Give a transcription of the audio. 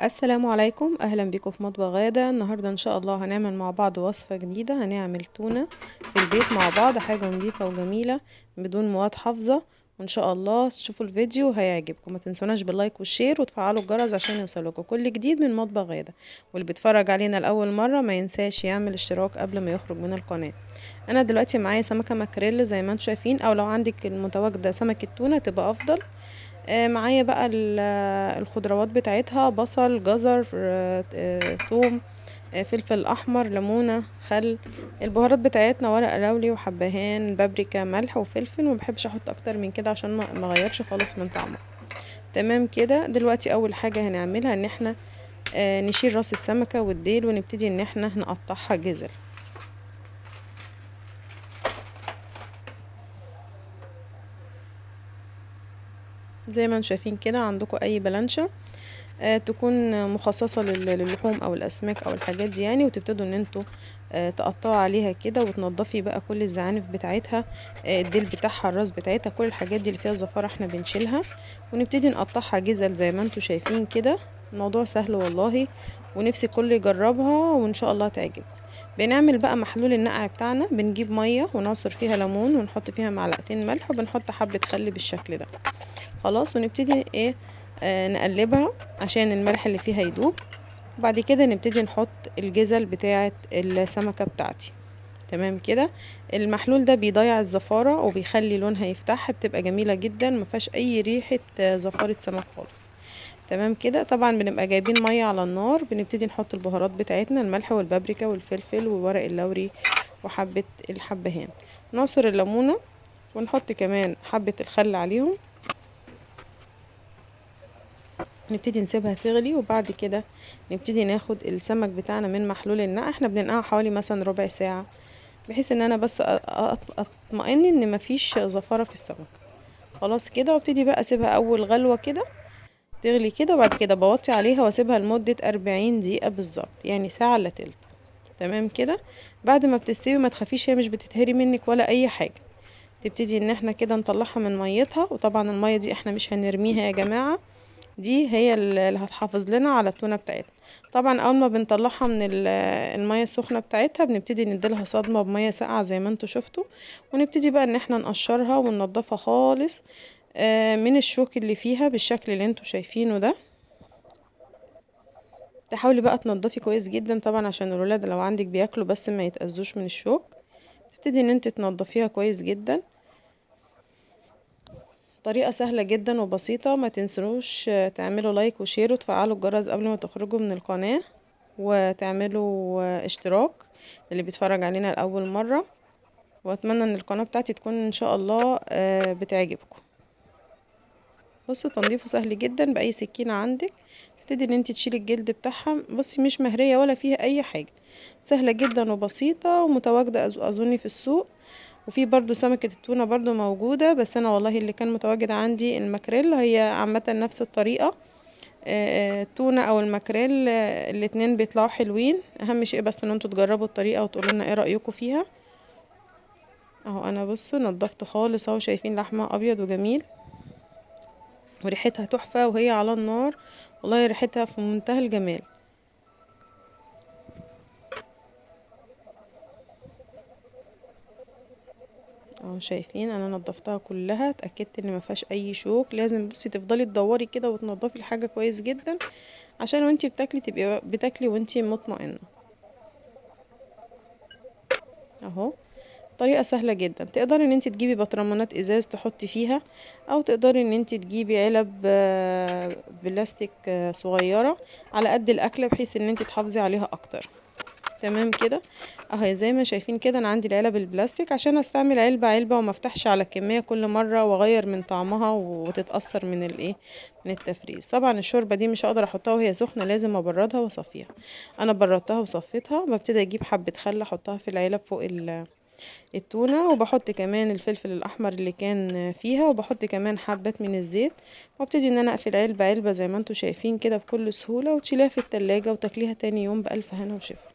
السلام عليكم، اهلا بكم في مطبخ غادة. النهارده ان شاء الله هنعمل مع بعض وصفة جديدة. هنعمل تونة في البيت مع بعض، حاجة نظيفة وجميلة بدون مواد حافظة. وان شاء الله تشوفوا الفيديو هيعجبكم. ما تنسوناش باللايك والشير وتفعلوا الجرس عشان يوصلكم كل جديد من مطبخ غادة. واللي بيتفرج علينا لاول مرة ما ينساش يعمل اشتراك قبل ما يخرج من القناة. انا دلوقتي معايا سمكة ماكريل زي ما انتم شايفين، او لو عندك المتواجدة سمكة تونة تبقى افضل. معايا بقى الخضروات بتاعتها: بصل، جزر، ثوم، فلفل احمر، ليمونه، خل. البهارات بتاعتنا: ورق لوري وحبهان، بابريكا، ملح وفلفل. وما بحبش احط اكتر من كده عشان ما اغيرش خالص من طعمه. تمام كده. دلوقتي اول حاجه هنعملها ان احنا نشيل راس السمكه والديل، ونبتدي ان احنا نقطعها جزل. زي ما انتم شايفين كده، عندكم اي بلانشة تكون مخصصة للحوم او الاسماك او الحاجات دي يعني، وتبتدوا ان انتوا تقطعوا عليها كده، وتنضفي بقى كل الزعانف بتاعتها، الديل بتاعها، الراس بتاعتها، كل الحاجات دي اللي فيها زفارة احنا بنشيلها. ونبتدي نقطعها جزل زي ما انتوا شايفين كده. الموضوع سهل والله، ونفسي الكل يجربها وان شاء الله تعجبكم. بنعمل بقى محلول النقع بتاعنا: بنجيب مية ونعصر فيها ليمون، ونحط فيها معلقتين ملح، وبنحط حبة خل بالشكل ده. خلاص. ونبتدي ايه نقلبها عشان الملح اللي فيها يدوب. وبعد كده نبتدي نحط الجزل بتاعة السمكة بتاعتي. تمام كده. المحلول ده بيضيع الزفارة وبيخلي لونها يفتح، بتبقى جميلة جدا، مفيهاش اي ريحة زفارة سمك خالص. تمام كده. طبعا بنبقى جايبين مية على النار، بنبتدي نحط البهارات بتاعتنا: الملح والبابريكا والفلفل وورق اللوري وحبة الحبهان. نعصر الليمونة ونحط كمان حبة الخل عليهم. نبتدي نسيبها تغلي، وبعد كده نبتدي ناخد السمك بتاعنا من محلول النقع. احنا بننقعه حوالي مثلا ربع ساعة، بحيث ان انا بس اطمئن ان مفيش زفارة في السمك. خلاص كده. وابتدي بقى اسيبها اول غلوة كده تغلي كده، وبعد كده بوطي عليها واسيبها لمدة 40 دقيقة بالظبط، يعني ساعة الا تلت. تمام كده. بعد ما بتستوي ما تخافيش، هي مش بتتهري منك ولا اي حاجة. تبتدي ان احنا كده نطلعها من ميتها، وطبعا المية دي احنا مش هنرميها يا جماعة، دي هي اللي هتحافظ لنا على التونة بتاعتنا. طبعا اول ما بنطلعها من المية السخنة بتاعتها، بنبتدي نديلها صدمة بمية ساقعة زي ما انتوا شفتوا. ونبتدي بقى ان احنا نقشرها وننضفها خالص من الشوك اللي فيها بالشكل اللي انتوا شايفينه ده. تحاولي بقى تنضفي كويس جدا طبعا عشان الولاد لو عندك بياكلوا بس ما يتأذوش من الشوك. تبتدي ان انت تنضفيها كويس جدا. طريقة سهلة جدا وبسيطة. ما تنسوش تعملوا لايك وشير وتفعلوا الجرس قبل ما تخرجوا من القناة، وتعملوا اشتراك اللي بيتفرج علينا لأول مرة. واتمنى ان القناة بتاعتي تكون ان شاء الله بتعجبكم. بصوا، تنظيفه سهل جدا بأي سكينة عندك. تبتدي ان انت تشيلي الجلد بتاعها. بصي، مش مهرية ولا فيها اي حاجة، سهلة جدا وبسيطة ومتواجدة اظني في السوق. وفي برضو سمكة التونة برضو موجودة، بس انا والله اللي كان متواجد عندي الماكريل. هي عامة نفس الطريقة، التونة او الماكريل، الاتنين بيطلعوا حلوين. اهم شيء بس ان انتوا تجربوا الطريقة وتقولوا لنا ايه رأيكم فيها. اهو انا بصوا نضفت خالص اهو، شايفين لحمها ابيض وجميل، وريحتها تحفة وهي على النار. والله ريحتها في منتهى الجمال. اهو شايفين انا نضفتها كلها، اتأكدت ان ما فيهاش اي شوك. لازم بصي تفضلي تدوري كده وتنضفي الحاجة كويس جدا، عشان وانتي بتاكلي تبقي بتاكلي وانتي مطمئنة. اهو طريقة سهلة جدا. تقدري ان انت تجيبي بطرمانات ازاز تحطي فيها، او تقدري ان انت تجيبي علب بلاستيك صغيرة على قد الاكلة، بحيث ان انت تحافظي عليها اكتر. تمام كده. اهي زي ما شايفين كده، انا عندي العلب البلاستيك عشان استعمل علبة علبة وما افتحش على كمية كل مرة واغير من طعمها وتتأثر من الايه، من التفريز. طبعا الشوربة دي مش هقدر احطها وهي سخنة، لازم ابردها واصفيها. انا بردتها وصفيتها. ببتدي اجيب حبة خل احطها في العلب فوق التونة، وبحط كمان الفلفل الأحمر اللي كان فيها، وبحط كمان حبة من الزيت. وابتدي ان انا اقفل علبة علبة زي ما انتوا شايفين كده بكل سهولة، وتشيليها في التلاجة وتاكليها تاني يوم بألف هنا وشفا.